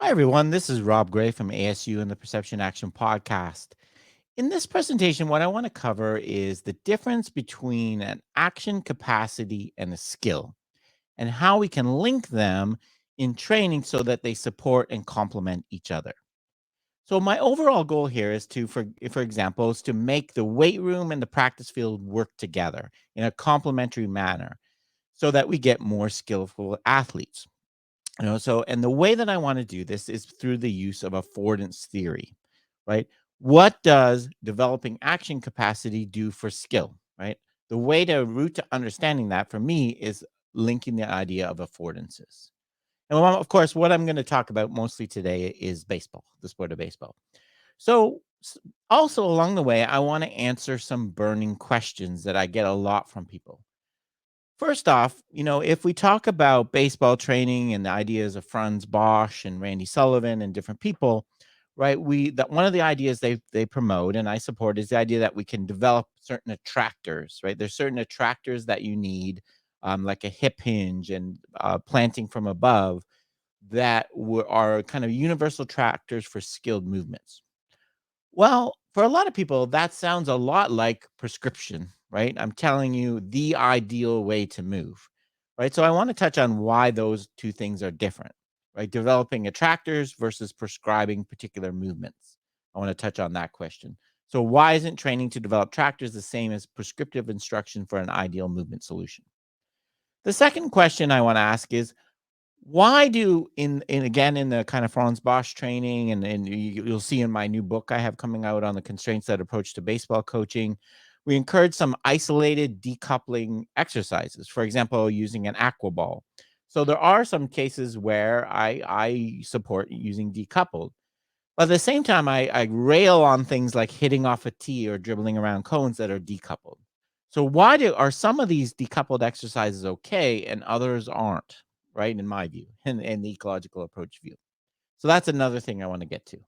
Hi, everyone. This is Rob Gray from ASU and the Perception Action Podcast. In this presentation, what I want to cover is the difference between an action capacity and a skill, and how we can link them in training so that they support and complement each other. So, my overall goal here is to, for example, is to make the weight room and the practice field work together in a complementary manner so that we get more skillful athletes. And the way that I want to do this is through the use of affordance theory, right? What does developing action capacity do for skill, right? The way to root to understanding that for me is linking the idea of affordances. And of course, what I'm going to talk about mostly today is baseball, the sport of baseball. So, also along the way, I want to answer some burning questions that I get a lot from people. First off, if we talk about baseball training and the ideas of Franz Bosch and Randy Sullivan and different people, right? That one of the ideas they promote and I support is the idea that we can develop certain attractors, right? There's certain attractors that you need, like a hip hinge and planting from above, that are kind of universal tractors for skilled movements. Well, for a lot of people, that sounds a lot like prescription, right? I'm telling you the ideal way to move, right? So I want to touch on why those two things are different, right? Developing attractors versus prescribing particular movements. I want to touch on that question. So, why isn't training to develop tractors the same as prescriptive instruction for an ideal movement solution? The second question I want to ask is, why do in again in the kind of Franz Bosch training and you'll see in my new book I have coming out on the constraints that approach to baseball coaching, we encourage some isolated decoupling exercises, for example, using an aqua ball. So there are some cases where I support using decoupled. But at the same time, I rail on things like hitting off a tee or dribbling around cones that are decoupled. So why are some of these decoupled exercises okay and others aren't, right? In my view, and the ecological approach view. So that's another thing I want to get to.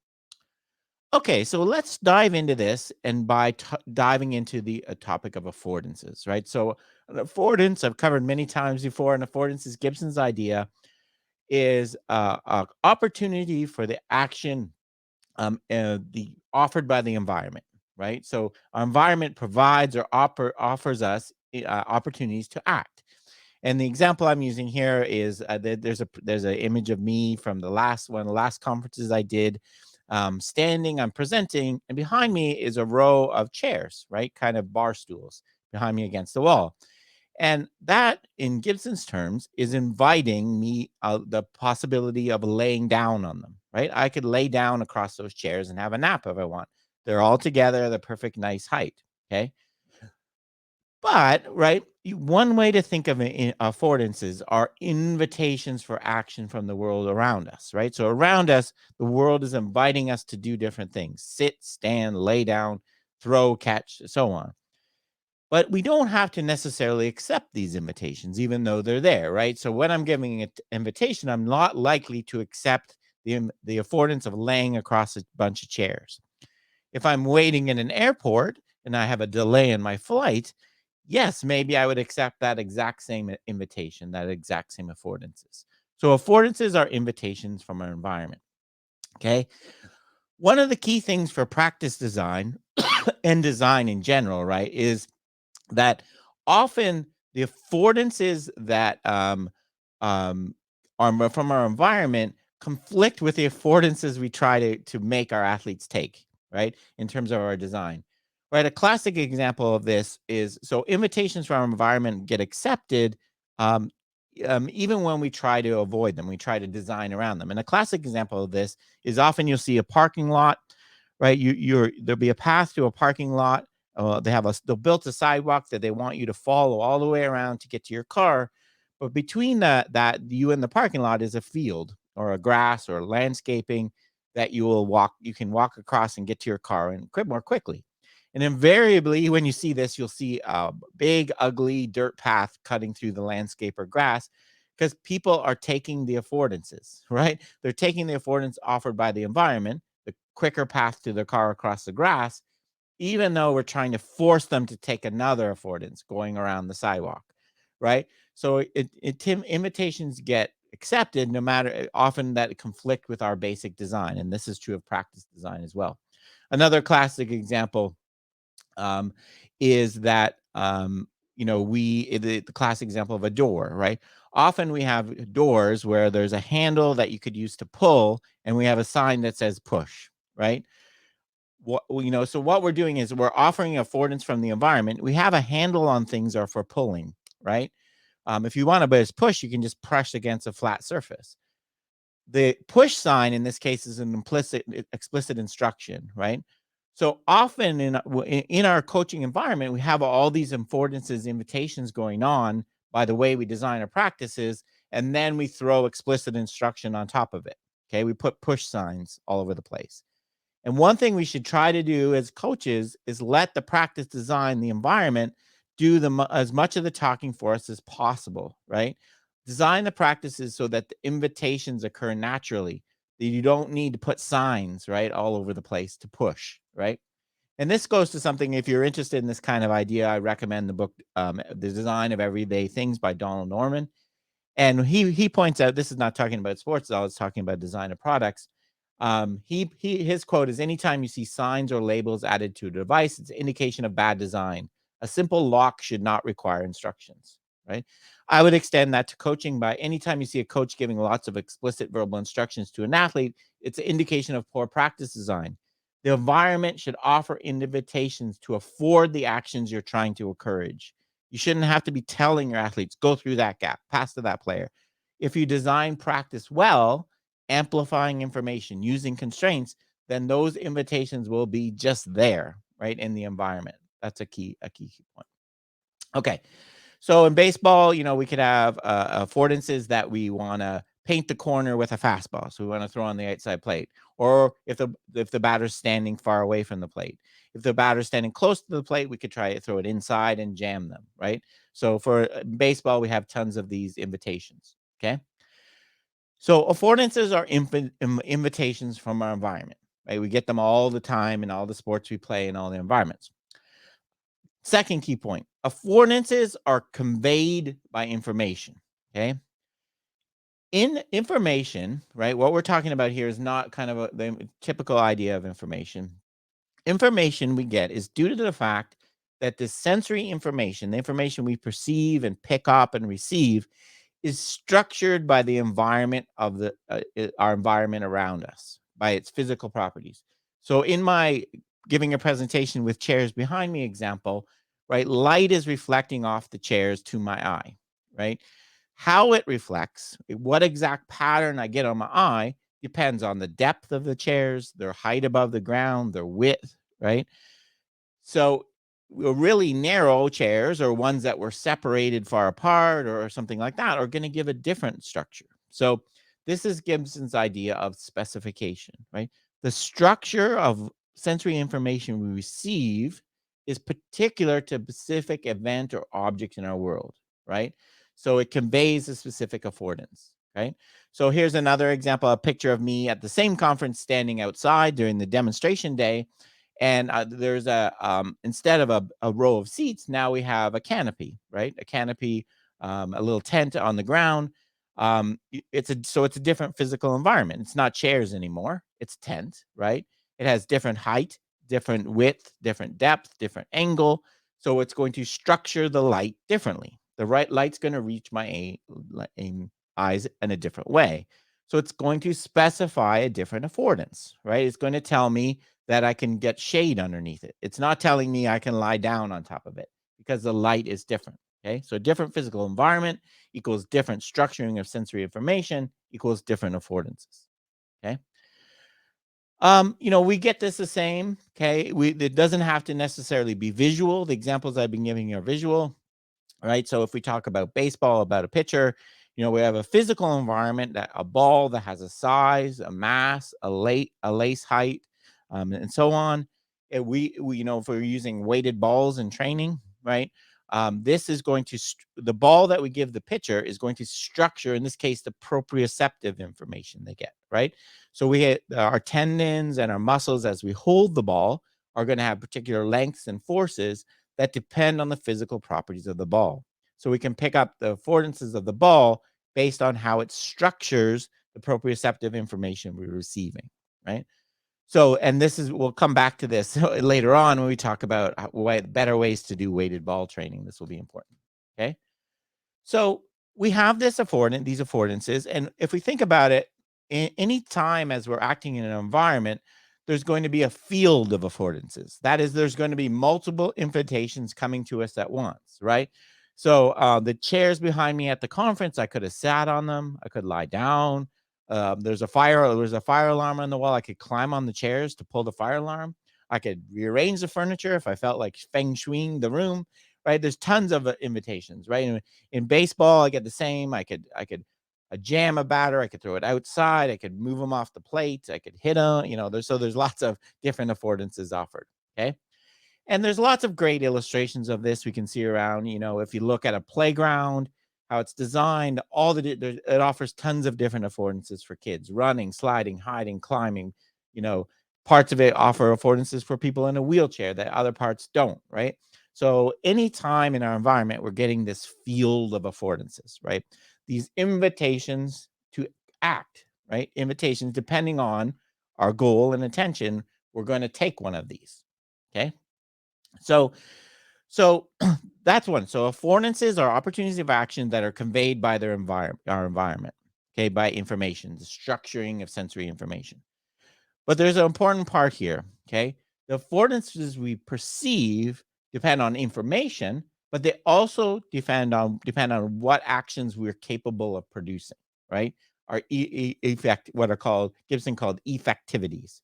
Okay, so let's dive into this, and by diving into the topic of affordances, right? So an affordance I've covered many times before. An affordance is Gibson's idea, is a opportunity for the action the offered by the environment, right? So our environment provides or offers us opportunities to act. And the example I'm using here is there's an image of me from the last one of the last conferences I did, standing. I'm presenting, and behind me is a row of chairs, right, kind of bar stools behind me against the wall. And that, in Gibson's terms, is inviting me the possibility of laying down on them, right? I could lay down across those chairs and have a nap if I want. They're all together, the perfect nice height. Okay. But, right, one way to think of affordances are invitations for action from the world around us, right? So around us, the world is inviting us to do different things: sit, stand, lay down, throw, catch, so on. But we don't have to necessarily accept these invitations, even though they're there, right? So when I'm giving an invitation, I'm not likely to accept the affordance of laying across a bunch of chairs. If I'm waiting in an airport and I have a delay in my flight, yes, maybe I would accept that exact same invitation, that exact same affordances. So affordances are invitations from our environment. Okay. One of the key things for practice design and design in general, right, is that often the affordances that um, are from our environment conflict with the affordances we try to make our athletes take, right, in terms of our design. Right, a classic example of this is, so invitations from our environment get accepted, um, even when we try to avoid them, we try to design around them. And a classic example of this is, often you'll see a parking lot, right? There'll be a path to a parking lot. They'll built a sidewalk that they want you to follow all the way around to get to your car. But between that you and the parking lot is a field or a grass or landscaping that you can walk across and get to your car and more quickly. And invariably, when you see this, you'll see a big, ugly dirt path cutting through the landscape or grass, because people are taking the affordances, right? They're taking the affordance offered by the environment, the quicker path to their car across the grass, even though we're trying to force them to take another affordance going around the sidewalk, right? So invitations get accepted, no matter often that conflict with our basic design. And this is true of practice design as well. Another classic example um, is that the classic example of a door, right? Often we have doors where there's a handle that you could use to pull, and we have a sign that says push, right? So what we're doing is we're offering affordance from the environment. We have a handle on things are for pulling, right? If you want to just push, you can just press against a flat surface. The push sign in this case is an explicit instruction, right? So often in our coaching environment, we have all these affordances invitations going on by the way we design our practices, and then we throw explicit instruction on top of it. Okay, we put push signs all over the place. And one thing we should try to do as coaches is let the practice design, the environment, do as much of the talking for us as possible, right? Design the practices so that the invitations occur naturally, that you don't need to put signs, right, all over the place to push, right? And this goes to something, if you're interested in this kind of idea, I recommend the book, The Design of Everyday Things by Donald Norman. And he points out, this is not talking about sports, though, it's talking about design of products. His quote is, anytime you see signs or labels added to a device, it's an indication of bad design. A simple lock should not require instructions, right? I would extend that to coaching by anytime you see a coach giving lots of explicit verbal instructions to an athlete, it's an indication of poor practice design. The environment should offer invitations to afford the actions you're trying to encourage. You shouldn't have to be telling your athletes, go through that gap, pass to that player. If you design practice well, amplifying information, using constraints, then those invitations will be just there, right, in the environment. That's a key point. Okay. So in baseball, we could have affordances that we want to paint the corner with a fastball, so we want to throw on the outside plate. Or if the batter's standing far away from the plate, if the batter's standing close to the plate, we could try to throw it inside and jam them, right? So for baseball, we have tons of these invitations. Okay. So affordances are invitations from our environment, right? We get them all the time in all the sports we play in all the environments. Second key point, affordances are conveyed by information, okay? In information, right, what we're talking about here is not kind of the typical idea of information. Information we get is due to the fact that the sensory information, the information we perceive and pick up and receive, is structured by the environment of our environment around us, by its physical properties. So in my giving a presentation with chairs behind me example, right, light is reflecting off the chairs to my eye, right? How it reflects, what exact pattern I get on my eye, depends on the depth of the chairs, their height above the ground, their width, right? So really narrow chairs or ones that were separated far apart or something like that are going to give a different structure. So this is Gibson's idea of specification, right? The structure of sensory information we receive is particular to a specific event or object in our world, right? So it conveys a specific affordance, right? So here's another example, a picture of me at the same conference standing outside during the demonstration day. And there's instead of a row of seats, now we have a canopy, right? A canopy, a little tent on the ground. It's a different physical environment. It's not chairs anymore. It's tent, right? It has different height, different width, different depth, different angle. So it's going to structure the light differently. The right light's going to reach my eyes in a different way. So it's going to specify a different affordance, right? It's going to tell me that I can get shade underneath it. It's not telling me I can lie down on top of it because the light is different. Okay. So different physical environment equals different structuring of sensory information equals different affordances. Okay. We get this the same. Okay. It doesn't have to necessarily be visual. The examples I've been giving you are visual. Right. So if we talk about baseball, about a pitcher, we have a physical environment, that a ball that has a size, a mass, a lace height, and so on. And if we're using weighted balls in training, right? This is going to the ball that we give the pitcher is going to structure, in this case, the proprioceptive information they get, right? So we get our tendons and our muscles as we hold the ball are going to have particular lengths and forces that depend on the physical properties of the ball. So we can pick up the affordances of the ball based on how it structures the proprioceptive information we're receiving, right? So, and this is, we'll come back to this later on when we talk about better ways to do weighted ball training. This will be important. Okay. So we have these affordances. And if we think about it, any time as we're acting in an environment, there's going to be a field of affordances. That is, there's going to be multiple invitations coming to us at once, right? So the chairs behind me at the conference, I could have sat on them. I could lie down. There's a fire alarm on the wall. I could climb on the chairs to pull the fire alarm. I could rearrange the furniture if I felt like feng shuiing the room, right? There's tons of invitations, right? In baseball, I get the same. I could jam a batter. I could throw it outside. I could move them off the plate. I could hit them. There's lots of different affordances offered. Okay. And there's lots of great illustrations of this we can see around. If you look at a playground, how it's designed, it offers tons of different affordances for kids: running, sliding, hiding, climbing. You know, Parts of it offer affordances for people in a wheelchair that other parts don't, right? So anytime in our environment, we're getting this field of affordances, right? These invitations to act, right? Invitations, depending on our goal and intention, we're going to take one of these. Okay. So so that's one. So affordances are opportunities of action that are conveyed by our environment, okay, by information, the structuring of sensory information. But there's an important part here, okay? The affordances we perceive depend on information, but they also depend on what actions we're capable of producing, right? Our what are called Gibson called effectivities.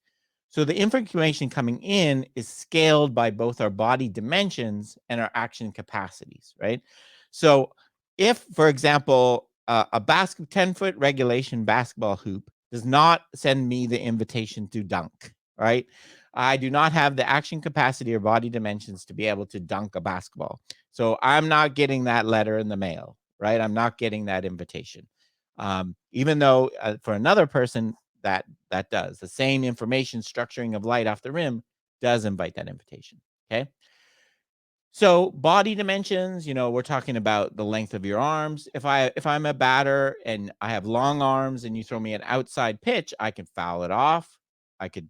So the information coming in is scaled by both our body dimensions and our action capacities, right? So if, for example, a 10-foot regulation basketball hoop does not send me the invitation to dunk, right? I do not have the action capacity or body dimensions to be able to dunk a basketball. So I'm not getting that letter in the mail, right? I'm not getting that invitation. Even though for another person, that does. The same information structuring of light off the rim does invite that invitation. Okay. So body dimensions, we're talking about the length of your arms. If I'm a batter and I have long arms and you throw me an outside pitch, I can foul it off. I could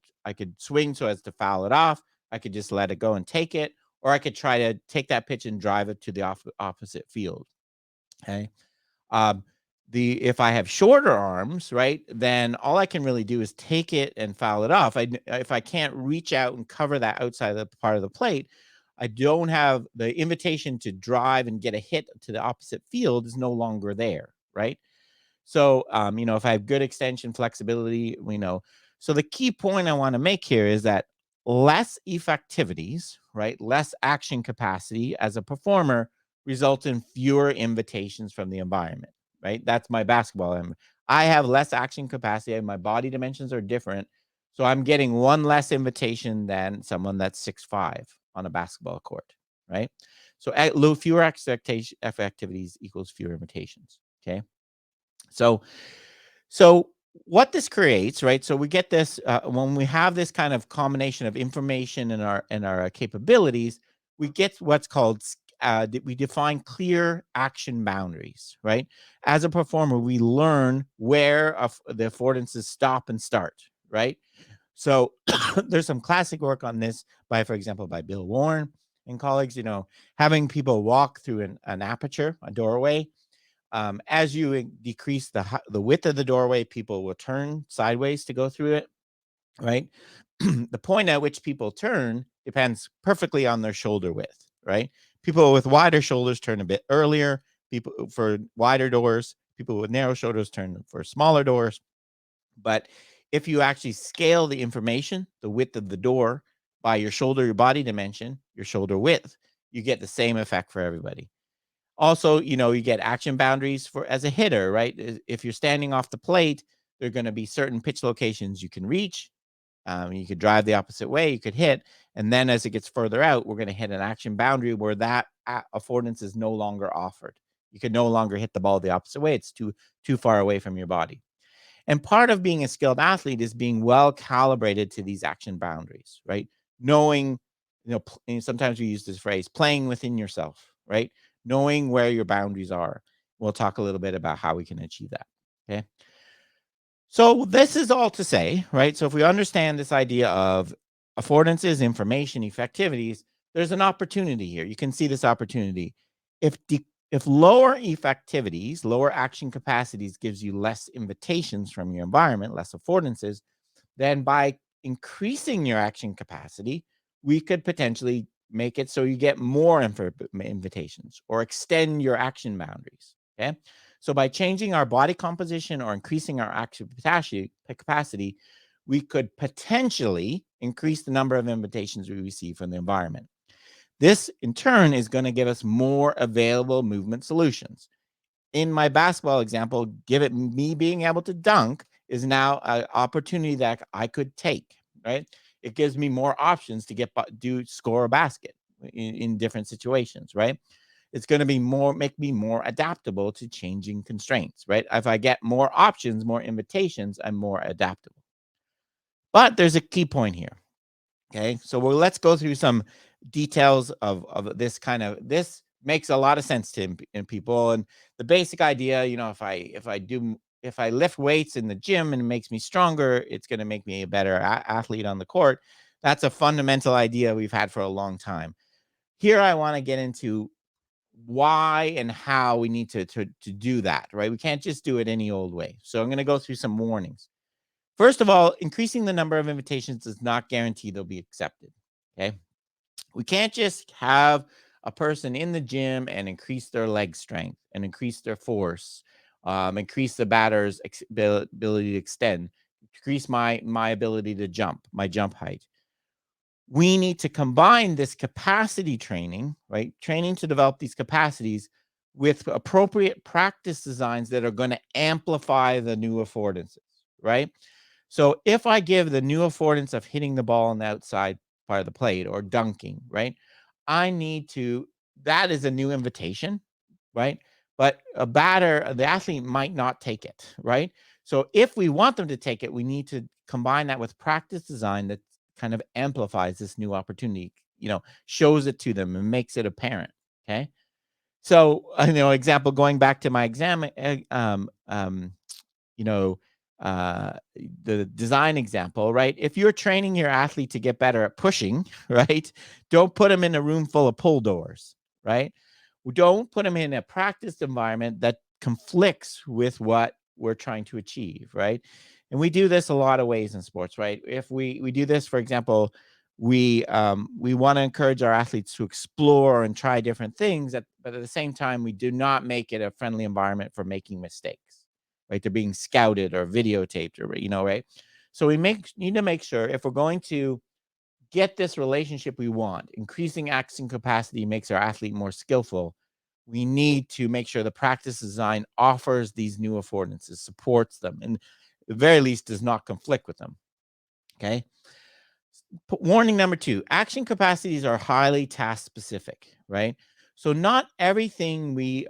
swing so as to foul it off. I could just let it go and take it, or I could try to take that pitch and drive it to the opposite field. Okay. Um, if I have shorter arms, right, then all I can really do is take it and foul it off. If I can't reach out and cover that outside of the part of the plate, I don't have the invitation to drive and get a hit to the opposite field is no longer there, right? So, if I have good extension flexibility, we know. So the key point I want to make here is that less effectivities, right, less action capacity as a performer results in fewer invitations from the environment, right? That's my basketball. I have less action capacity and my body dimensions are different. So I'm getting one less invitation than someone that's 6'5" on a basketball court, right? So fewer expectation effectivities equals fewer invitations. Okay. So so what this creates, right? So we get this when we have this kind of combination of information and our capabilities, we get what's called we define clear action boundaries, right? As a performer, we learn where the affordances stop and start, right? So there's some classic work on this for example, by Bill Warren and colleagues. Having people walk through an aperture, a doorway, as you decrease the width of the doorway, people will turn sideways to go through it, right? The point at which people turn depends perfectly on their shoulder width, right? People with wider shoulders turn a bit earlier. People for wider doors, people with narrow shoulders turn for smaller doors. But if you actually scale the information, the width of the door, by your body dimension, your shoulder width, you get the same effect for everybody. Also, you get action boundaries for as a hitter, right? If you're standing off the plate, there are going to be certain pitch locations you can reach. You could drive the opposite way, you could hit, and then as it gets further out, we're going to hit an action boundary where that affordance is no longer offered. You can no longer hit the ball the opposite way; it's too far away from your body. And part of being a skilled athlete is being well calibrated to these action boundaries, right? Knowing, sometimes we use this phrase, playing within yourself, right? Knowing where your boundaries are. We'll talk a little bit about how we can achieve that. Okay. So this is all to say, right? So if we understand this idea of affordances, information, effectivities, there's an opportunity here. You can see this opportunity. If if lower effectivities, lower action capacities gives you less invitations from your environment, less affordances, then by increasing your action capacity, we could potentially make it so you get more invitations or extend your action boundaries. Okay. So by changing our body composition or increasing our action capacity, we could potentially increase the number of invitations we receive from the environment. This in turn is going to give us more available movement solutions. In my basketball example, give it me being able to dunk is now an opportunity that I could take, right? It gives me more options to score a basket in different situations, right? It's going to be make me more adaptable to changing constraints, right? If I get more options, more invitations, I'm more adaptable. But there's a key point here. Okay, so let's go through some details of this this makes a lot of sense to in people. And the basic idea, if I lift weights in the gym and it makes me stronger, it's going to make me a better athlete on the court. That's a fundamental idea we've had for a long time. Here I want to get into why and how we need to do that, right? We can't just do it any old way. So I'm going to go through some warnings. First of all, increasing the number of invitations does not guarantee they'll be accepted. Okay. We can't just have a person in the gym and increase their leg strength and increase their force, increase the batter's ability to extend, increase my ability to jump, my jump height. We need to combine this capacity training, right? Training to develop these capacities with appropriate practice designs that are going to amplify the new affordances, right? So if I give the new affordance of hitting the ball on the outside part of the plate or dunking, right? That is a new invitation, right? But the athlete might not take it, right? So if we want them to take it, we need to combine that with practice design that kind of amplifies this new opportunity, shows it to them and makes it apparent. Okay. So, example, going back to my exam, you know, uh, the design example, right? If you're training your athlete to get better at pushing, right? Don't put them in a room full of pull doors, right? Don't put them in a practice environment that conflicts with what we're trying to achieve, right? And we do this a lot of ways in sports, right? If we do this, for example, we want to encourage our athletes to explore and try different things, but at the same time, we do not make it a friendly environment for making mistakes, right? They're being scouted or videotaped, or right. So need to make sure if we're going to get this relationship we want, increasing action capacity makes our athlete more skillful. We need to make sure the practice design offers these new affordances, supports them, and at the very least does not conflict with them. Okay. Warning number 2, action capacities are highly task specific, right? So not everything we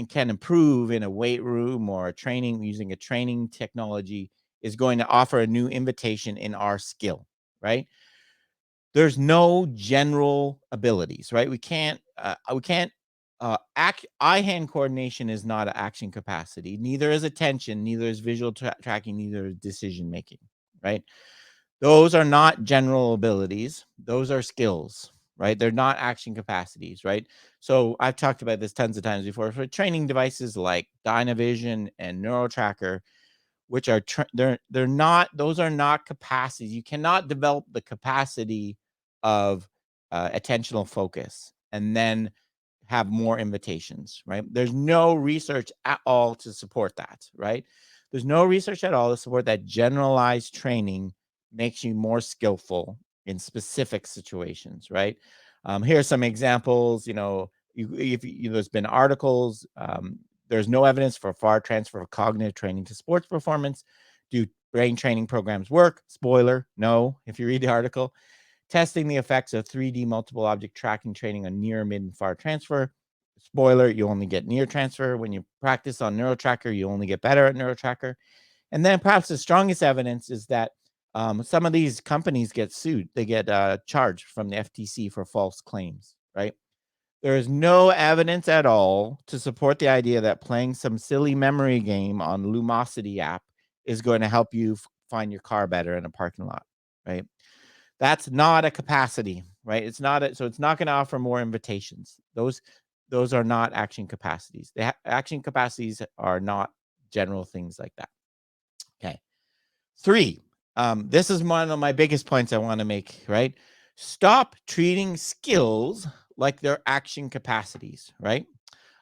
can improve in a weight room or a training using a training technology is going to offer a new invitation in our skill, right? There's no general abilities, right? Eye-hand coordination is not an action capacity. Neither is attention, neither is visual tracking, neither is decision making, right? Those are not general abilities. Those are skills, right? They're not action capacities, right? So I've talked about this tons of times before. For training devices like Dynavision and NeuroTracker, which are they're not, those are not capacities. You cannot develop the capacity of attentional focus and then have more invitations, right? There's no research at all to support that, right? There's no research at all to support that generalized training makes you more skillful in specific situations, right? Here are some examples. There's been articles. There's no evidence for far transfer of cognitive training to sports performance. Do brain training programs work? Spoiler, no. If you read the article, testing the effects of 3D multiple object tracking training on near, mid, and far transfer. Spoiler, you only get near transfer. When you practice on NeuroTracker, you only get better at NeuroTracker. And then perhaps the strongest evidence is that some of these companies get sued. They get charged from the FTC for false claims, right? There is no evidence at all to support the idea that playing some silly memory game on Lumosity app is going to help you find your car better in a parking lot, right? That's not a capacity, right? It's not so it's not going to offer more invitations. Those are not action capacities. Action capacities are not general things like that. Okay. 3, this is one of my biggest points I want to make, right? Stop treating skills like they're action capacities, right?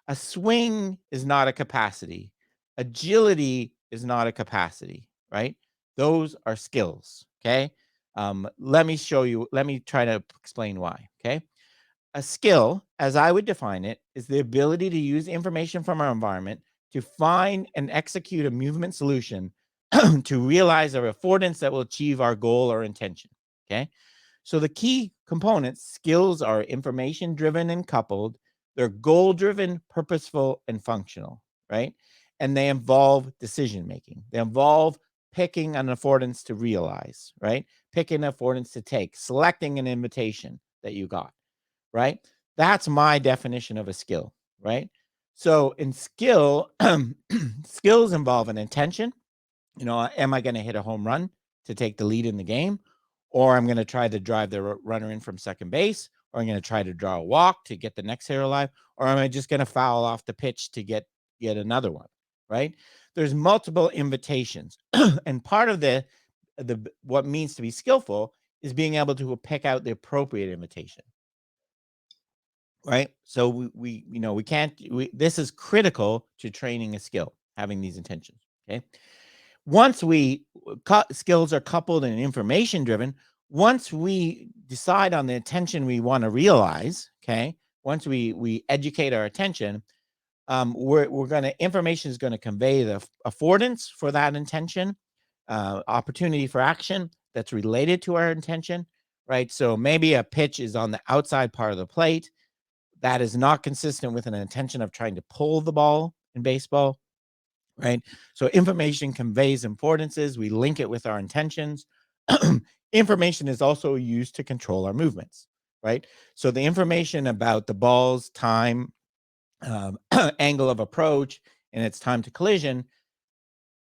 A swing is not a capacity. Agility is not a capacity, right? Those are skills, okay? Let me show you, let me try to explain why, okay? A skill, as I would define it, is the ability to use information from our environment to find and execute a movement solution to realize a affordance that will achieve our goal or intention. Okay. So the key components, skills are information driven and coupled. They're goal driven, purposeful, and functional, right? And they involve decision making. They involve picking an affordance to realize, right? Picking an affordance to take, selecting an invitation that you got, right? That's my definition of a skill, right? So in skill, skills involve an intention. Am I going to hit a home run to take the lead in the game? Or I'm going to try to drive the runner in from second base? Or I'm going to try to draw a walk to get the next hitter alive? Or am I just going to foul off the pitch to get another one, right? There's multiple invitations. And part of the what means to be skillful is being able to pick out the appropriate invitation, right? So we can't, this is critical to training a skill, having these intentions, okay? Once skills are coupled and information driven, once we decide on the attention we want to realize, okay, once we educate our attention, we're going to, information is going to convey the affordance for that intention, opportunity for action that's related to our intention, right? So maybe a pitch is on the outside part of the plate that is not consistent with an intention of trying to pull the ball in baseball, right? So information conveys affordances. We link it with our intentions. Information is also used to control our movements, right? So the information about the ball's time, angle of approach, and its time to collision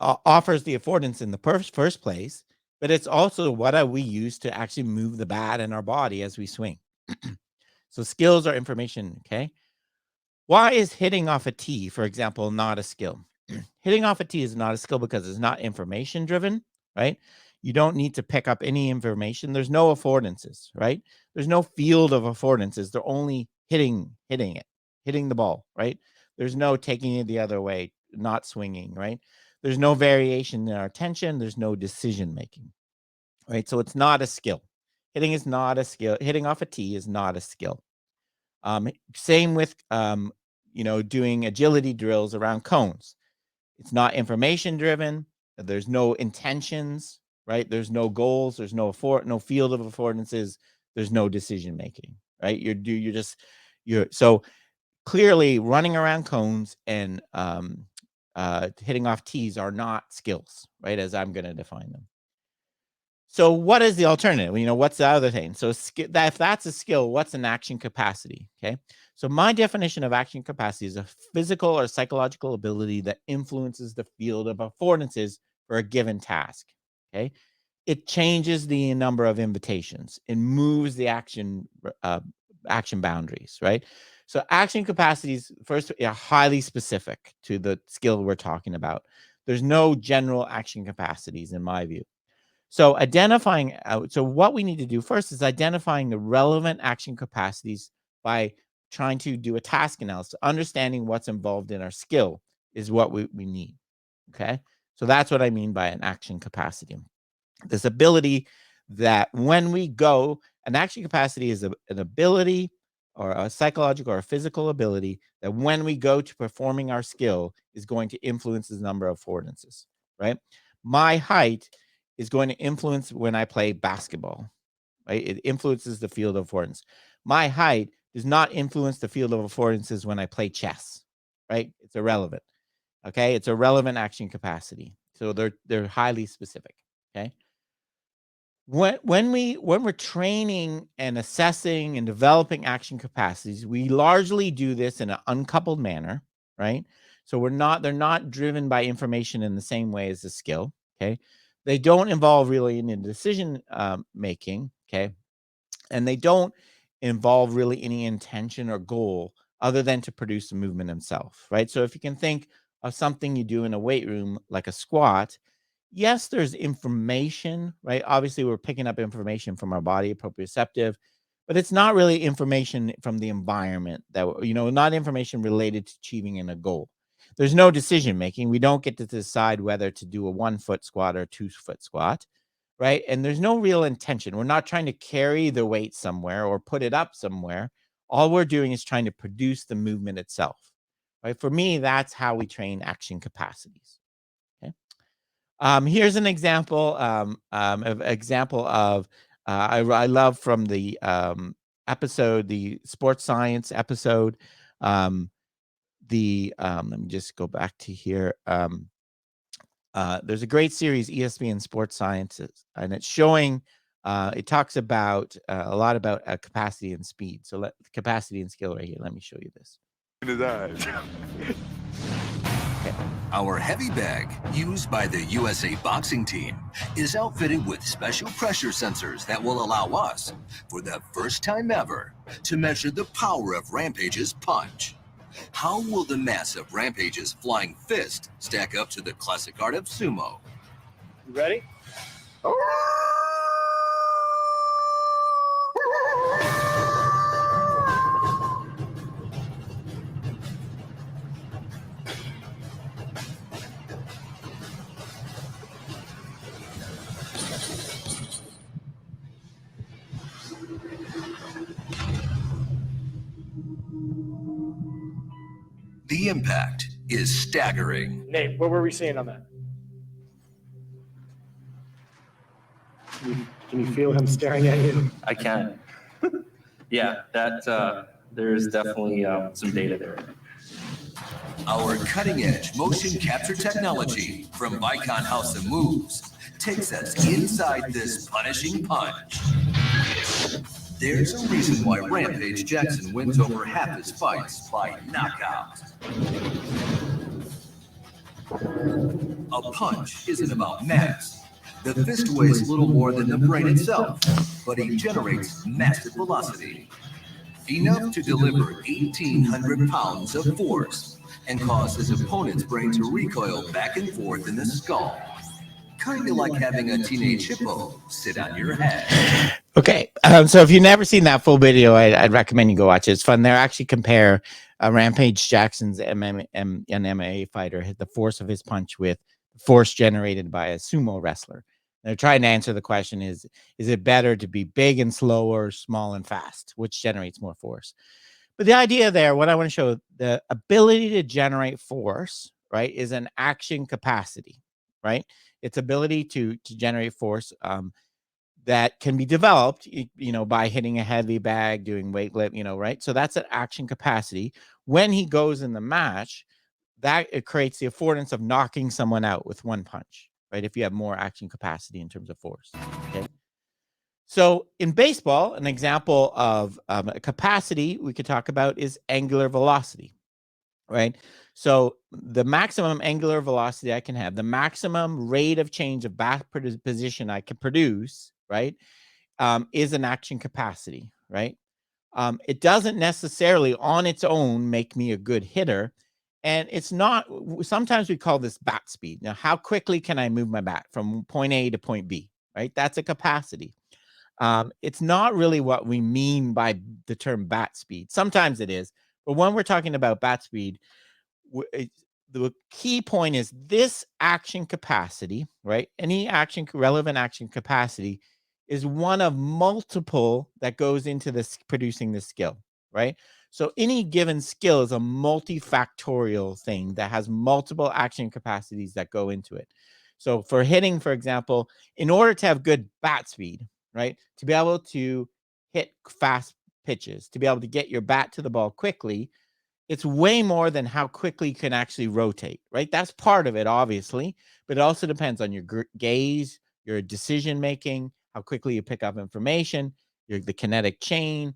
offers the affordance in the first place, but it's also what we use to actually move the bat in our body as we swing. So skills are information, okay? Why is hitting off a tee, for example, not a skill? Hitting off a tee is not a skill because it's not information driven, right? You don't need to pick up any information. There's no affordances, right? There's no field of affordances. They're only hitting the ball, right? There's no taking it the other way, not swinging, right? There's no variation in our attention. There's no decision making, right? So it's not a skill. Hitting is not a skill. Hitting off a tee is not a skill. Same with, doing agility drills around cones. It's not information driven. There's no intentions, right? There's no goals. There's no field of affordances. There's no decision making, right? So clearly running around cones and hitting off tees are not skills, right? As I'm going to define them. So what is the alternative? What's the other thing? So if that's a skill, what's an action capacity? Okay. So my definition of action capacity is a physical or psychological ability that influences the field of affordances for a given task. Okay. It changes the number of invitations. It moves the action boundaries, right? So action capacities, first, are highly specific to the skill we're talking about. There's no general action capacities in my view. So so what we need to do first is identifying the relevant action capacities by trying to do a task analysis. Understanding what's involved in our skill is what we need. Okay. So that's what I mean by an action capacity. This ability that when we go, an action capacity is an ability or a psychological or a physical ability that when we go to performing our skill is going to influence the number of affordances, right? My height is going to influence when I play basketball, right? It influences the field of affordance. My height does not influence the field of affordances when I play chess, right? It's irrelevant. Okay. It's a relevant action capacity. So they're highly specific. Okay. When we're training and assessing and developing action capacities, we largely do this in an uncoupled manner, right? So they're not driven by information in the same way as the skill. Okay, they don't involve really any decision making. Okay, and they don't involve really any intention or goal other than to produce the movement itself, right? So if you can think of something you do in a weight room like a squat, yes, there's information, right? Obviously, we're picking up information from our body, proprioceptive, but it's not really information from the environment not information related to achieving in a goal. There's no decision making. We don't get to decide whether to do a 1 foot squat or a 2 foot squat, right? And there's no real intention. We're not trying to carry the weight somewhere or put it up somewhere. All we're doing is trying to produce the movement itself, right? For me, that's how we train action capacities. Okay. Here's an example. I love from the episode, the sports science episode. Let me just go back to here. There's a great series, ESPN Sports Sciences, and it's showing. It talks about a lot about capacity and speed. So capacity and skill right here. Let me show you this. In his eyes. Okay. Our heavy bag, used by the USA boxing team, is outfitted with special pressure sensors that will allow us, for the first time ever, to measure the power of Rampage's punch. How will the mass of Rampage's flying fist stack up to the classic art of sumo? You ready? The impact is staggering. Nate, what were we seeing on that? Can you feel him staring at you? I can. Yeah, there's definitely some data there. Our cutting-edge motion capture technology from Vicon House of Moves takes us inside this punishing punch. There's a reason why Rampage Jackson wins over half his fights by knockout. A punch isn't about mass. The fist weighs little more than the brain itself, but he generates massive velocity. Enough to deliver 1,800 pounds of force and cause his opponent's brain to recoil back and forth in the skull. Kind of like having a teenage hippo sit on your head. Okay, so if you've never seen that full video, I'd recommend you go watch it. It's fun. They actually compare Rampage Jackson's MMA fighter, the force of his punch, with force generated by a sumo wrestler. They're trying to answer the question: is it better to be big and slow or small and fast? Which generates more force? But the idea there, what I want to show, the ability to generate force, right, is an action capacity, right? Its ability to generate force that can be developed, by hitting a heavy bag, doing weight lift, right? So that's an action capacity. When he goes in the match, that it creates the affordance of knocking someone out with one punch, right? If you have more action capacity in terms of force. Okay. So in baseball, an example of a capacity we could talk about is angular velocity, right? So the maximum angular velocity I can have, the maximum rate of change of bat position I can produce, right, is an action capacity, right? It doesn't necessarily on its own make me a good hitter. And it's not, sometimes we call this bat speed. Now, how quickly can I move my bat from point A to point B, right? That's a capacity. It's not really what we mean by the term bat speed. Sometimes it is, but when we're talking about bat speed, the key point is this action capacity, right? Any relevant action capacity is one of multiple that goes into this producing the skill, right? So any given skill is a multifactorial thing that has multiple action capacities that go into it. So for hitting, for example, in order to have good bat speed, right, to be able to hit fast pitches, to be able to get your bat to the ball quickly, it's way more than how quickly you can actually rotate, right? That's part of it, obviously, but it also depends on your gaze, your decision making, how quickly you pick up information, the kinetic chain,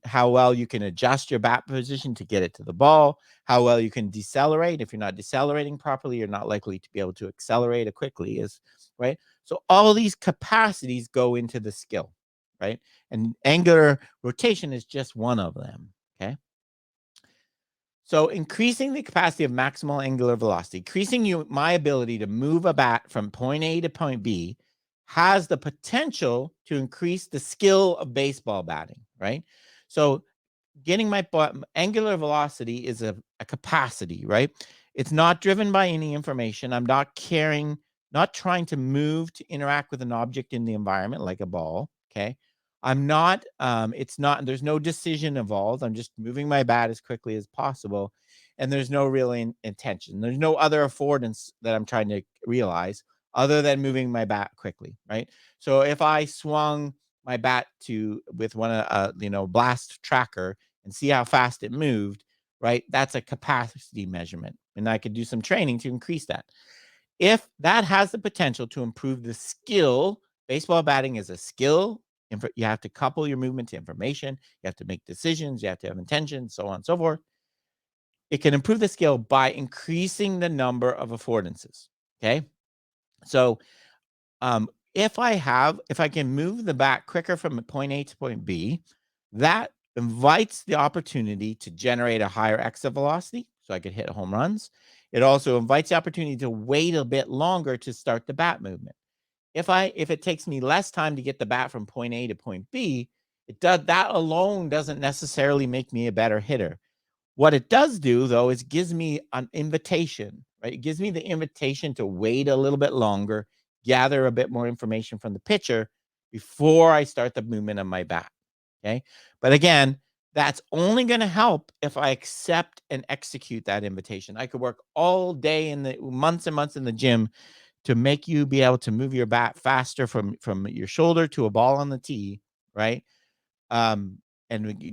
how well you can adjust your bat position to get it to the ball, how well you can decelerate. If you're not decelerating properly, you're not likely to be able to accelerate as quickly right? So all of these capacities go into the skill, right? And angular rotation is just one of them, okay? So increasing the capacity of maximal angular velocity, increasing my ability to move a bat from point A to point B has the potential to increase the skill of baseball batting, right? So getting my angular velocity is a capacity, right? It's not driven by any information. I'm not trying to move to interact with an object in the environment like a ball, okay? I'm not, there's no decision involved. I'm just moving my bat as quickly as possible. And there's no real intention. There's no other affordance that I'm trying to realize other than moving my bat quickly, right? So if I swung my bat with one blast tracker and see how fast it moved, right? That's a capacity measurement. And I could do some training to increase that. If that has the potential to improve the skill, baseball batting is a skill. You have to couple your movement to information. You have to make decisions. You have to have intention, so on and so forth. It can improve the skill by increasing the number of affordances. Okay. So if I can move the bat quicker from point A to point B, that invites the opportunity to generate a higher exit velocity, so I could hit home runs. It also invites the opportunity to wait a bit longer to start the bat movement. If it takes me less time to get the bat from point A to point B, that alone doesn't necessarily make me a better hitter. What it does do, though, is gives me an invitation, right? It gives me the invitation to wait a little bit longer, gather a bit more information from the pitcher before I start the movement of my bat, okay? But again, that's only going to help if I accept and execute that invitation. I could work all day in the months and months in the gym to make you be able to move your bat faster from your shoulder to a ball on the tee, right? And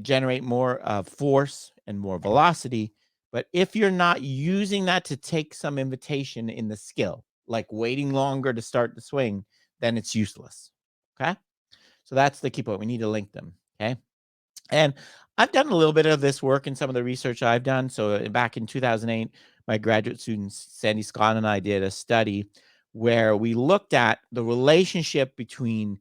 generate more force and more velocity. But if you're not using that to take some invitation in the skill, like waiting longer to start the swing, then it's useless. Okay. So that's the key point. We need to link them. Okay. And I've done a little bit of this work in some of the research I've done. So back in 2008, my graduate students, Sandy Scott and I did a study where we looked at the relationship between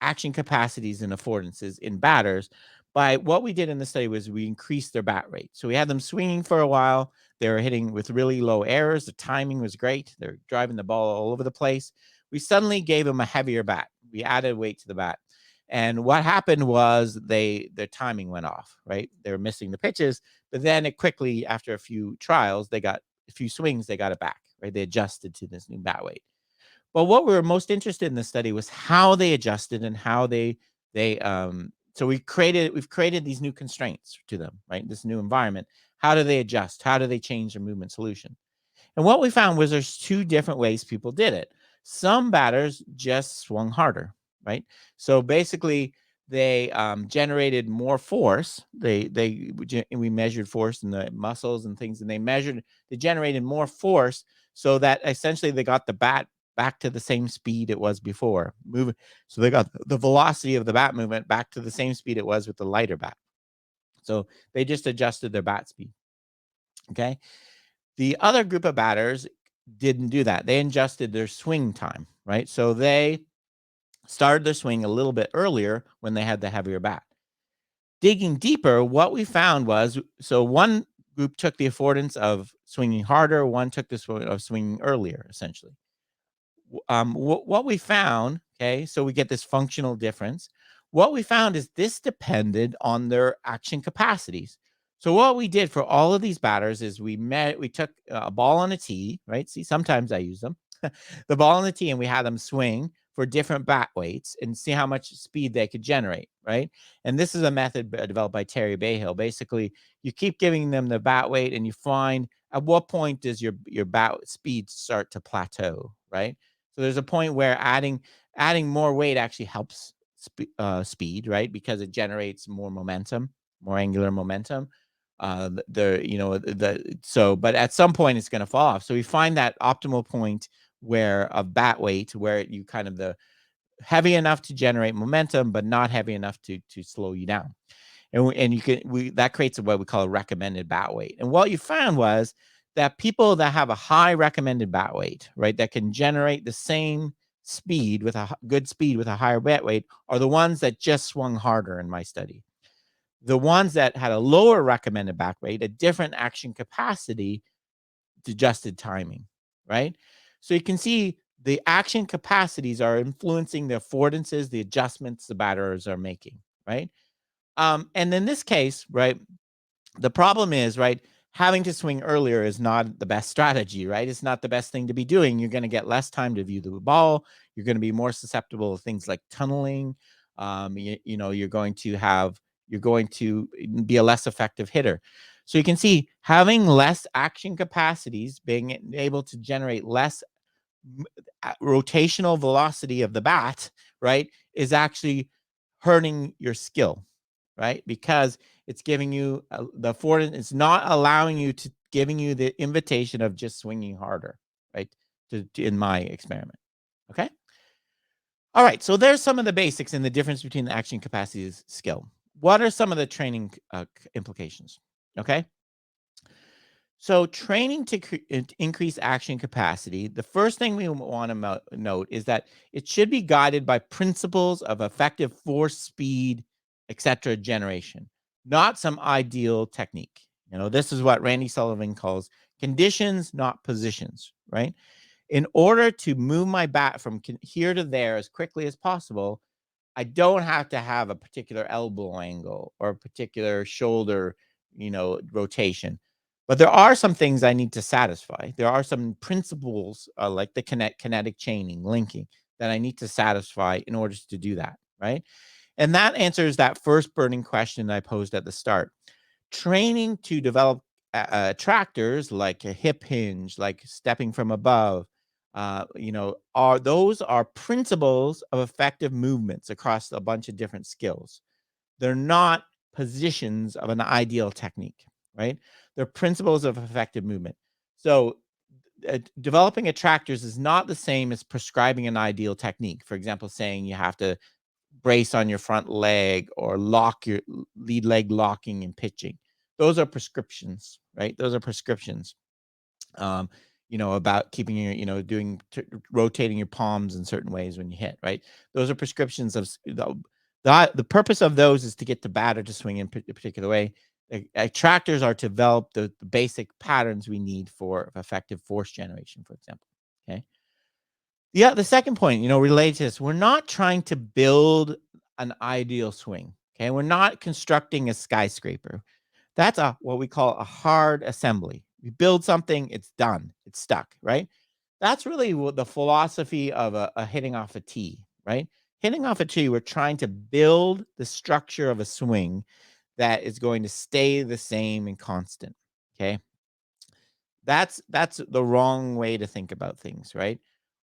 action capacities and affordances in batters. By what we did in the study was we increased their bat rate. So we had them swinging for a while. They were hitting with really low errors. The timing was great. They're driving the ball all over the place. We suddenly gave them a heavier bat. We added weight to the bat. And what happened was their timing went off, right? They were missing the pitches, but then it quickly, after a few trials, they got a few swings, they got it back, right? They adjusted to this new bat weight. But what we were most interested in the study was how they adjusted and how so we've created these new constraints to them, right? This new environment. How do they adjust? How do they change their movement solution? And what we found was there's two different ways people did it. Some batters just swung harder, right? So basically, they generated more force. We measured force in the muscles and things, and they generated more force so that essentially they got the bat back to the same speed it was before moving. So they got the velocity of the bat movement back to the same speed it was with the lighter bat. So they just adjusted their bat speed. Okay. The other group of batters didn't do that. They adjusted their swing time, right? So they started their swing a little bit earlier when they had the heavier bat. Digging deeper, what we found was, so one group took the affordance of swinging harder, one took the of swinging earlier, essentially. What we found, okay, so we get this functional difference. What we found is this depended on their action capacities. So what we did for all of these batters is we took a ball on a tee, right? See, sometimes I use them. The ball on the tee, and we had them swing for different bat weights and see how much speed they could generate, right? And this is a method developed by Terry Bayhill. Basically, you keep giving them the bat weight and you find at what point does your bat speed start to plateau, right? So there's a point where adding more weight actually helps speed, right? Because it generates more momentum, more angular momentum. But at some point it's going to fall off. So we find that optimal point where of bat weight, where you kind of the heavy enough to generate momentum, but not heavy enough to slow you down. And that creates what we call a recommended bat weight. And what you found was that people that have a high recommended bat weight, right, that can generate the same speed with a good speed with a higher bat weight, are the ones that just swung harder in my study. The ones that had a lower recommended bat weight, a different action capacity, adjusted timing, right? So you can see the action capacities are influencing the affordances, the adjustments the batters are making, right? And in this case, right, the problem is, right, having to swing earlier is not the best strategy, right? It's not the best thing to be doing. You're going to get less time to view the ball. You're going to be more susceptible to things like tunneling. You're going to be a less effective hitter. So you can see having less action capacities, being able to generate less rotational velocity of the bat, right, is actually hurting your skill, right? Because it's giving you the affordance, it's not allowing you to giving you the invitation of just swinging harder, right? In my experiment. Okay. All right. So there's some of the basics and the difference between the action capacities skill. What are some of the training implications? Okay. So training to increase action capacity, the first thing we want to note is that it should be guided by principles of effective force, speed, etc. generation, not some ideal technique. This is what Randy Sullivan calls conditions, not positions, right? In order to move my bat from here to there as quickly as possible, I don't have to have a particular elbow angle or a particular shoulder, rotation. But there are some things I need to satisfy. There are some principles like the kinetic chaining, linking, that I need to satisfy in order to do that, right? And that answers that first burning question I posed at the start. Training to develop attractors like a hip hinge, like stepping from above, are principles of effective movements across a bunch of different skills. They're not positions of an ideal technique, right? They're principles of effective movement. So developing attractors is not the same as prescribing an ideal technique. For example, saying you have to brace on your front leg or lock your lead leg locking and pitching. Those are prescriptions, right? Those are prescriptions. About keeping your, rotating your palms in certain ways when you hit, right? Those are prescriptions of the purpose of those is to get the batter to swing in a particular way. Attractors are to develop the basic patterns we need for effective force generation, for example. Okay. Yeah, the second point, related to this, we're not trying to build an ideal swing. Okay. We're not constructing a skyscraper. That's what we call a hard assembly. We build something, it's done, it's stuck, right? That's really what the philosophy of a hitting off a tee, right? Hitting off a tee, we're trying to build the structure of a swing that is going to stay the same and constant. Okay. That's the wrong way to think about things, right?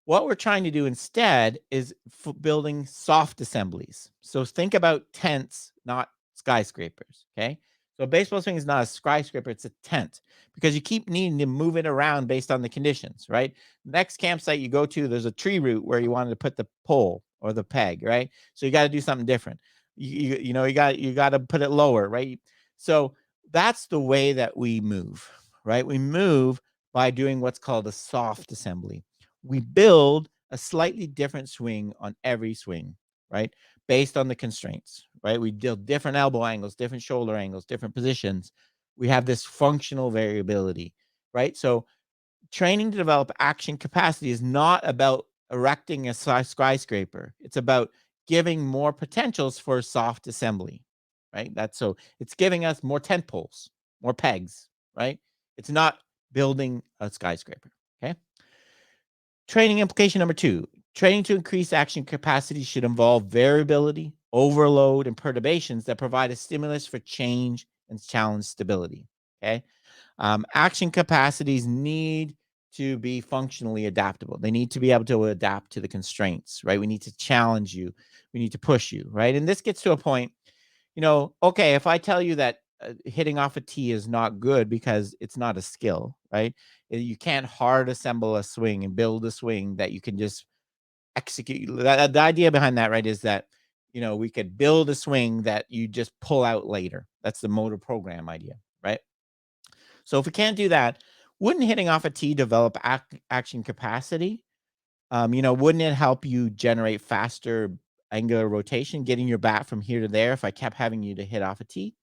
What we're trying to do instead is building soft assemblies. So think about tents, not skyscrapers. Okay. So a baseball swing is not a skyscraper, it's a tent because you keep needing to move it around based on the conditions, right? Next campsite you go to, there's a tree root where you wanted to put the pole or the peg, right? So you got to do something different. You got to put it lower, right? So that's the way that we move, right? We move by doing what's called a soft assembly. We build a slightly different swing on every swing, right? Based on the constraints, right? We build different elbow angles, different shoulder angles, different positions. We have this functional variability, right? So training to develop action capacity is not about erecting a skyscraper. It's about giving more potentials for soft assembly, right? It's giving us more tent poles, more pegs, right? It's not building a skyscraper. Okay. Training implication number 2, training to increase action capacity should involve variability, overload, and perturbations that provide a stimulus for change and challenge stability. Okay. Action capacities need to be functionally adaptable. They need to be able to adapt to the constraints, right? We need to challenge you. We need to push you, right? And this gets to a point, okay, if I tell you that hitting off a tee is not good because it's not a skill, right? You can't hard assemble a swing and build a swing that you can just execute. The idea behind that, right, is that, we could build a swing that you just pull out later. That's the motor program idea, right? So if we can't do that, wouldn't hitting off a tee develop action capacity? Wouldn't it help you generate faster angular rotation, getting your bat from here to there if I kept having you to hit off a tee?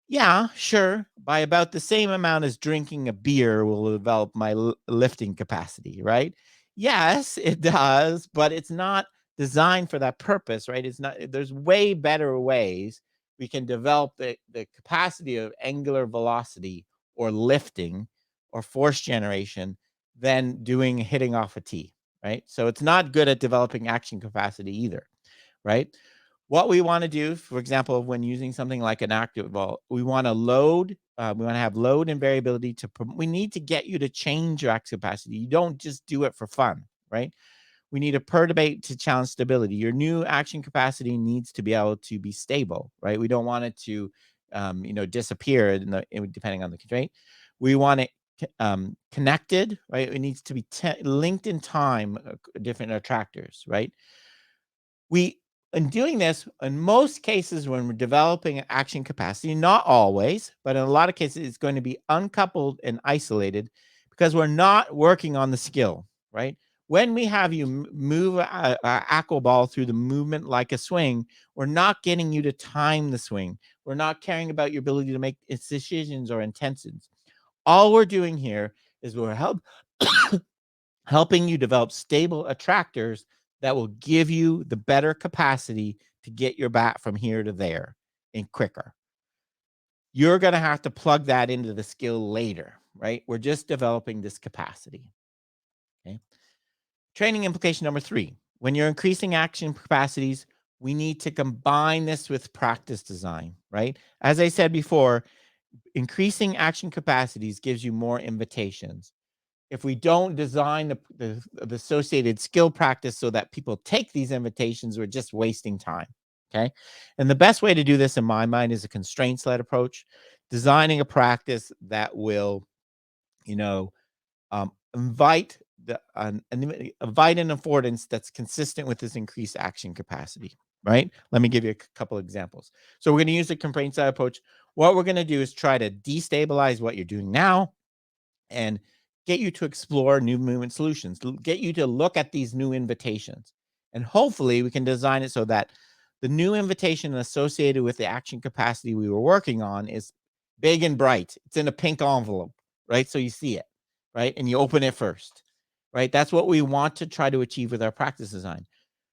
Yeah, sure. By about the same amount as drinking a beer will develop my lifting capacity, right? Yes, it does, but it's not designed for that purpose, right? It's not, there's way better ways we can develop the capacity of angular velocity or lifting or force generation than doing hitting off a tee, right? So it's not good at developing action capacity either, right? What we want to do, for example, when using something like an active ball, we want to load, we want to have load and variability we need to get you to change your action capacity. You don't just do it for fun, right? We need a perturbate to challenge stability. Your new action capacity needs to be able to be stable, right? We don't want it to, disappear depending on the constraint. We want it connected, right? It needs to be linked in time, different attractors, right? In doing this, in most cases, when we're developing action capacity, not always, but in a lot of cases, it's going to be uncoupled and isolated because we're not working on the skill, right? When we have you move a aqua ball through the movement like a swing, we're not getting you to time the swing. We're not caring about your ability to make decisions or intentions. All we're doing here is we're helping you develop stable attractors that will give you the better capacity to get your bat from here to there and quicker. You're going to have to plug that into the skill later, right? We're just developing this capacity. Okay. Training implication number 3. When you're increasing action capacities, we need to combine this with practice design, right? As I said before, increasing action capacities gives you more invitations. If we don't design the associated skill practice so that people take these invitations, we're just wasting time. Okay. And the best way to do this, in my mind, is a constraints-led approach, designing a practice that will, invite invite an affordance that's consistent with this increased action capacity. Right. Let me give you a couple examples. So we're going to use the constraints-led approach. What we're going to do is try to destabilize what you're doing now and get you to explore new movement solutions, get you to look at these new invitations. And hopefully we can design it so that the new invitation associated with the action capacity we were working on is big and bright. It's in a pink envelope, right? So you see it, right? And you open it first, right? That's what we want to try to achieve with our practice design.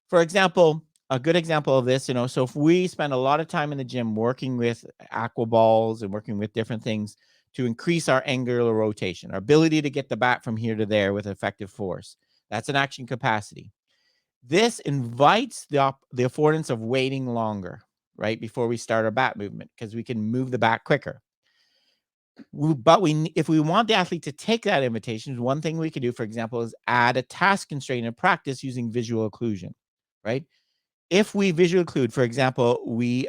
For example, a good example of this, so if we spend a lot of time in the gym working with aqua balls and working with different things to increase our angular rotation, our ability to get the bat from here to there with effective force, that's an action capacity. This invites the affordance of waiting longer, right, before we start our bat movement, because we can move the bat quicker. If we want the athlete to take that invitation, one thing we could do, for example, is add a task constraint in practice using visual occlusion, right? If we visually occlude, for example, we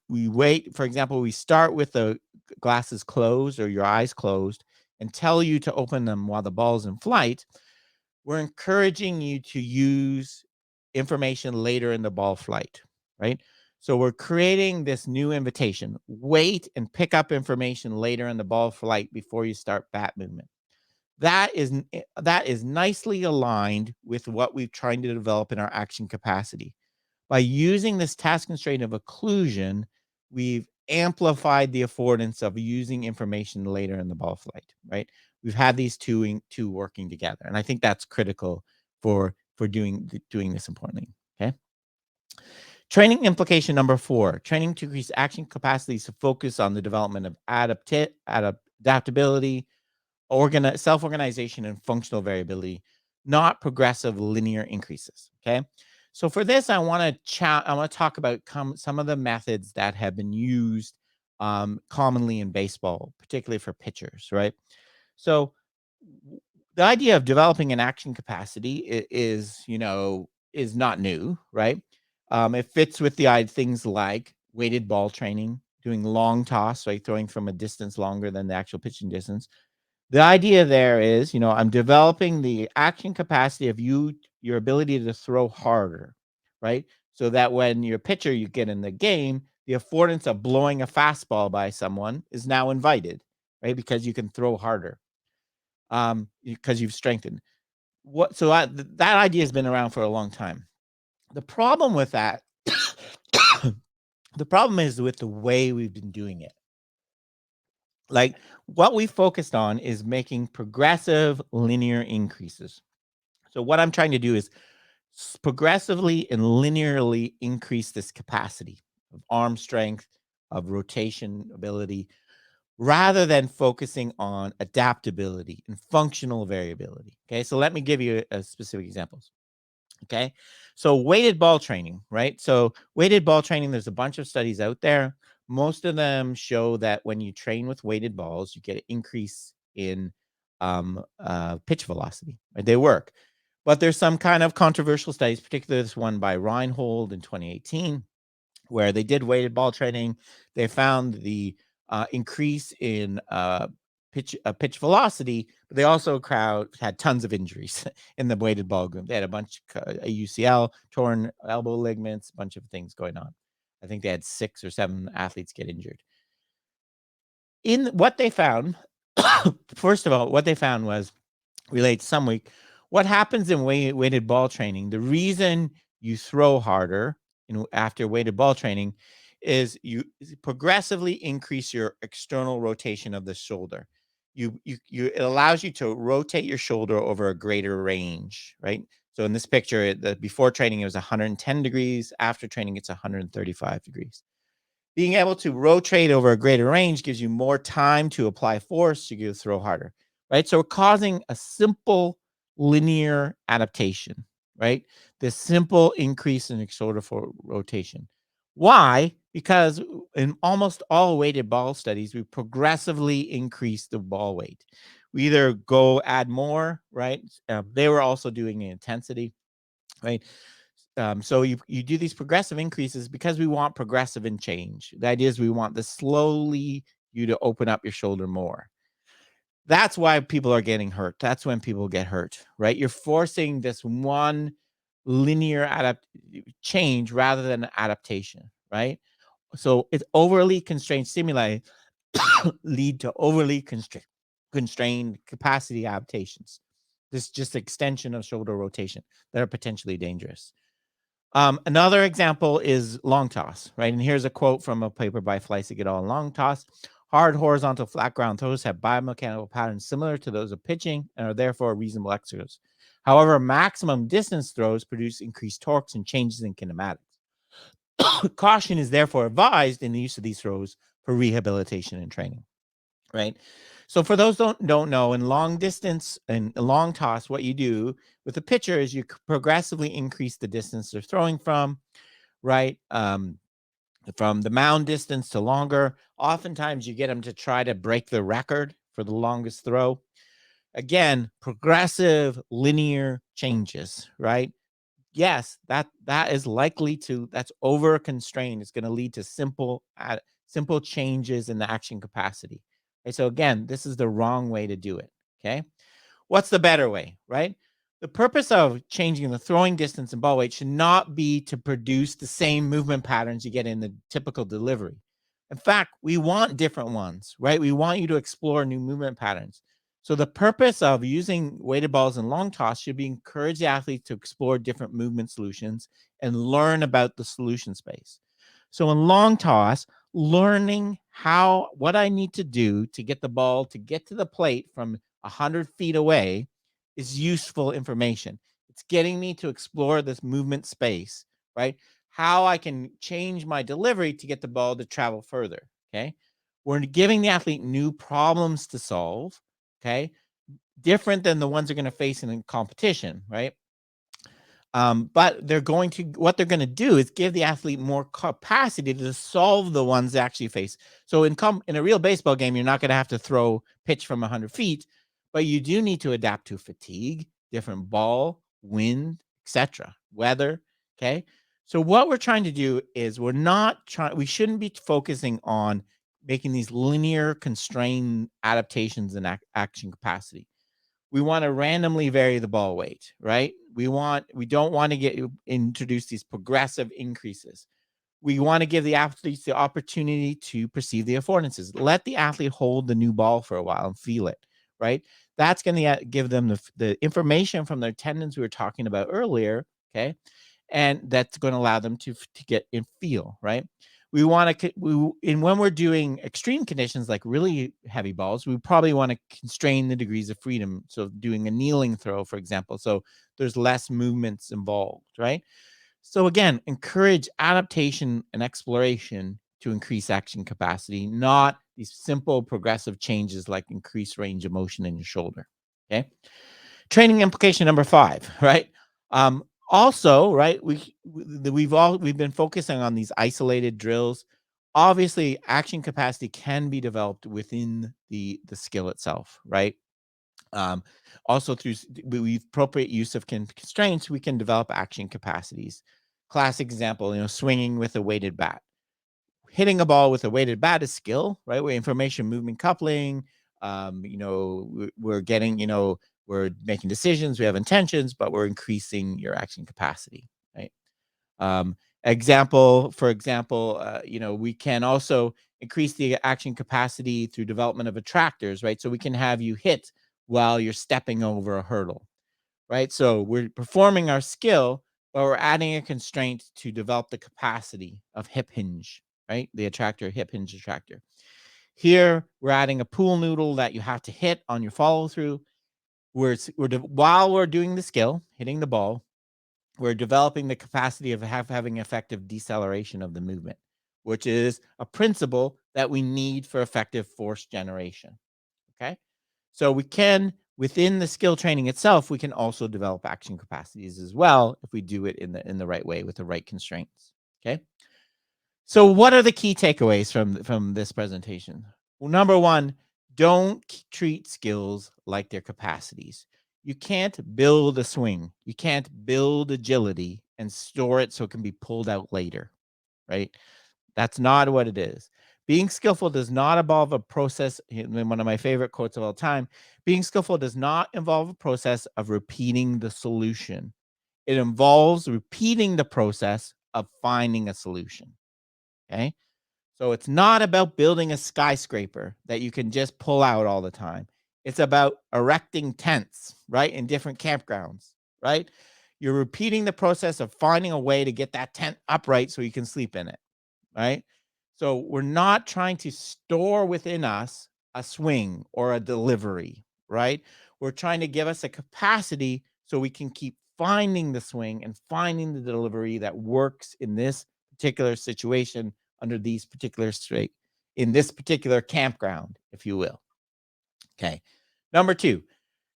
wait. For example, we start with the glasses closed or your eyes closed and tell you to open them while the ball's in flight. We're encouraging you to use information later in the ball flight, right? So we're creating this new invitation. Wait and pick up information later in the ball flight before you start bat movement. That is nicely aligned with what we've tried to develop in our action capacity. By using this task constraint of occlusion, we've amplified the affordance of using information later in the ball flight, right? We've had these two working together, and I think that's critical for doing this importantly. Okay. Training implication number 4: training to increase action capacities to focus on the development of adaptability, self-organization, and functional variability, not progressive linear increases. Okay. So for this, I want to talk about some of the methods that have been used commonly in baseball, particularly for pitchers, right? So the idea of developing an action capacity is not new, right? It fits with the things like weighted ball training, doing long toss, right, throwing from a distance longer than the actual pitching distance, The idea there is, I'm developing the action capacity of your ability to throw harder, right? So that when your pitcher you get in the game, the affordance of blowing a fastball by someone is now invited, right? Because you can throw harder, because you've strengthened. That idea has been around for a long time. The problem with that, the problem is with the way we've been doing it. Like, what we focused on is making progressive linear increases. So what I'm trying to do is progressively and linearly increase this capacity of arm strength, of rotation ability, rather than focusing on adaptability and functional variability. Okay, so let me give you a specific examples. Okay, so weighted ball training, right? So weighted ball training, there's a bunch of studies out there. Most of them show that when you train with weighted balls, you get an increase in pitch velocity. Right? They work. But there's some kind of controversial studies, particularly this one by Reinhold in 2018, where they did weighted ball training. They found the increase in pitch velocity, but they also had tons of injuries in the weighted ball group. They had a bunch of UCL, torn elbow ligaments, a bunch of things going on. I think they had 6 or 7 athletes get injured. In what they found, first of all, what they found was related some week. What happens in weighted ball training? The reason you throw harder after weighted ball training is you progressively increase your external rotation of the shoulder. It allows you to rotate your shoulder over a greater range, right? So in this picture, before training, it was 110 degrees. After training, it's 135 degrees. Being able to rotate over a greater range gives you more time to apply force. You can throw harder, right? So we're causing a simple linear adaptation, right? This simple increase in shoulder rotation. Why? Because in almost all weighted ball studies, we progressively increase the ball weight. We either go add more, right? They were also doing intensity, right? So you do these progressive increases because we want progressive in change. The idea is we want the slowly you to open up your shoulder more. That's why people are getting hurt. That's when people get hurt, right? You're forcing this one linear change rather than adaptation, right? So it's overly constrained stimuli lead to overly constrained capacity adaptations. This just extension of shoulder rotation that are potentially dangerous. Another example is long toss, right? And here's a quote from a paper by Fleissig et al. Long toss. Hard, horizontal, flat ground throws have biomechanical patterns similar to those of pitching and are therefore reasonable exercises. However, maximum distance throws produce increased torques and changes in kinematics. Caution is therefore advised in the use of these throws for rehabilitation and training, right? So for those don't know, in long distance and long toss, what you do with the pitcher is you progressively increase the distance they're throwing from, right? From the mound distance to longer. Oftentimes you get them to try to break the record for the longest throw. Again, progressive linear changes, right? Yes, that is likely that's over constrained. It's going to lead to simple changes in the action capacity. Okay, so again, this is the wrong way to do it. Okay, what's the better way, right? The purpose of changing the throwing distance and ball weight should not be to produce the same movement patterns you get in the typical delivery. In fact, we want different ones, right? We want you to explore new movement patterns. So the purpose of using weighted balls and long toss should be encourage the athlete to explore different movement solutions and learn about the solution space. So in long toss, learning what I need to do to get the ball to get to the plate from 100 feet away is useful information. It's getting me to explore this movement space, right? How I can change my delivery to get the ball to travel further, okay? We're giving the athlete new problems to solve, okay? Different than the ones they're going to face in competition, right? But what they're going to do is give the athlete more capacity to solve the ones they actually face. So in a real baseball game, you're not going to have to throw pitch from 100 feet, but you do need to adapt to fatigue, different ball, wind, etc., weather. Okay. So what we're trying to do is we shouldn't be focusing on making these linear constrained adaptations in action capacity. We want to randomly vary the ball weight, right? We don't want to introduce these progressive increases. We want to give the athletes the opportunity to perceive the affordances. Let the athlete hold the new ball for a while and feel it, right? That's going to give them the information from their tendons we were talking about earlier, okay? And that's going to allow them to get and feel, right? We want to, and when we're doing extreme conditions like really heavy balls, we probably want to constrain the degrees of freedom. So doing a kneeling throw, for example, so there's less movements involved, right? So again, encourage adaptation and exploration to increase action capacity, not these simple progressive changes like increased range of motion in your shoulder. Okay. Training implication number 5, right? Also, right, we've been focusing on these isolated drills. Obviously, action capacity can be developed within the skill itself, right? Also, through appropriate use of constraints, we can develop action capacities. Classic example, swinging with a weighted bat. Hitting a ball with a weighted bat is skill, right? Where information movement coupling, we're getting, we're making decisions, we have intentions, but we're increasing your action capacity, right? For example, we can also increase the action capacity through development of attractors, right? So we can have you hit while you're stepping over a hurdle, right? So we're performing our skill, but we're adding a constraint to develop the capacity of hip hinge, right? The attractor, hip hinge attractor. Here, we're adding a pool noodle that you have to hit on your follow through. While we're doing the skill, hitting the ball, we're developing the capacity of having effective deceleration of the movement, which is a principle that we need for effective force generation. Okay. So we can, within the skill training itself, we can also develop action capacities as well if we do it in the right way with the right constraints. Okay. So what are the key takeaways from this presentation? Well, number 1, don't treat skills like their capacities. You can't build a swing. You can't build agility and store it so it can be pulled out later, right? That's not what it is. Being skillful does not involve a process. One of my favorite quotes of all time, being skillful does not involve a process of repeating the solution. It involves repeating the process of finding a solution. Okay. So it's not about building a skyscraper that you can just pull out all the time. It's about erecting tents, right, in different campgrounds, right? You're repeating the process of finding a way to get that tent upright so you can sleep in it, right? So we're not trying to store within us a swing or a delivery, right? We're trying to give us a capacity so we can keep finding the swing and finding the delivery that works in this particular situation under these particular in this particular campground, if you will. Okay. Number 2,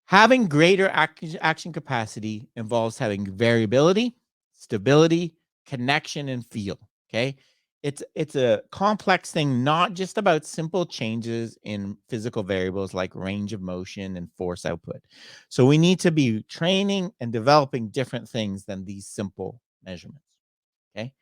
having greater action capacity involves having variability, stability, connection, and feel. Okay. It's a complex thing, not just about simple changes in physical variables like range of motion and force output. So we need to be training and developing different things than these simple measurements. Okay.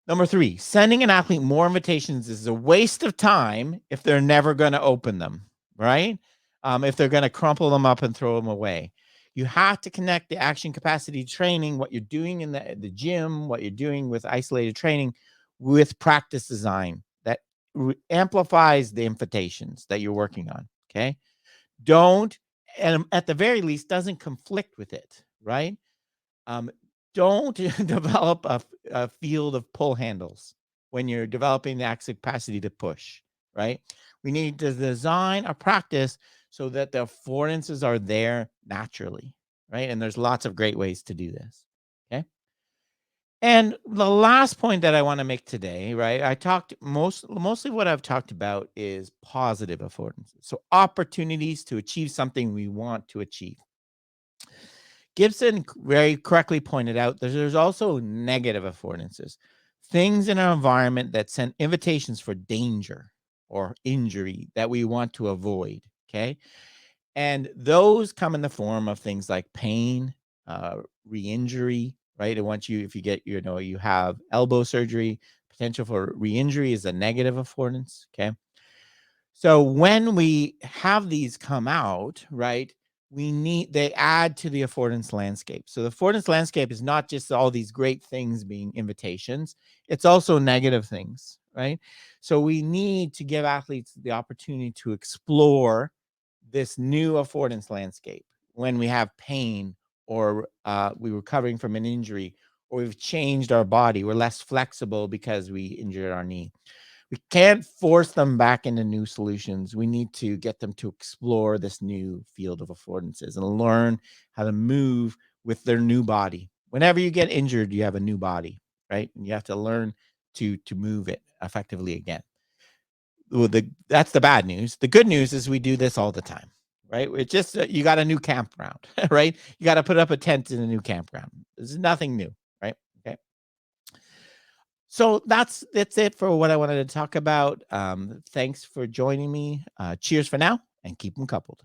Number 3, sending an athlete more invitations is a waste of time if they're never going to open them, right? If they're going to crumple them up and throw them away. You have to connect the action capacity training, what you're doing in the gym, what you're doing with isolated training, with practice design that amplifies the invitations that you're working on, okay? Don't, and at the very least, doesn't conflict with it, right? Um, don't develop a field of pull handles when you're developing the action capacity to push, right? We need to design a practice so that the affordances are there naturally, right? And there's lots of great ways to do this, okay? And the last point that I want to make today, right? I talked mostly what I've talked about is positive affordances. So opportunities to achieve something we want to achieve. Gibson very correctly pointed out that there's also negative affordances, things in our environment that send invitations for danger or injury that we want to avoid. Okay. And those come in the form of things like pain, re injury, right? And once if you get, you have elbow surgery, potential for re-injury is a negative affordance. Okay. So when we have these come out, right, they add to the affordance landscape. So the affordance landscape is not just all these great things being invitations, it's also negative things, right? So we need to give athletes the opportunity to explore this new affordance landscape when we have pain, or we were recovering from an injury, or we've changed our body, we're less flexible because we injured our knee. We can't force them back into new solutions. We need to get them to explore this new field of affordances and learn how to move with their new body. Whenever you get injured, you have a new body, right? And you have to learn to move it effectively again. Well, that's the bad news. The good news is we do this all the time, right? It's just you got a new campground, right? You got to put up a tent in a new campground. This is nothing new, right? Okay. So that's it for what I wanted to talk about. Thanks for joining me. Cheers for now, and keep them coupled.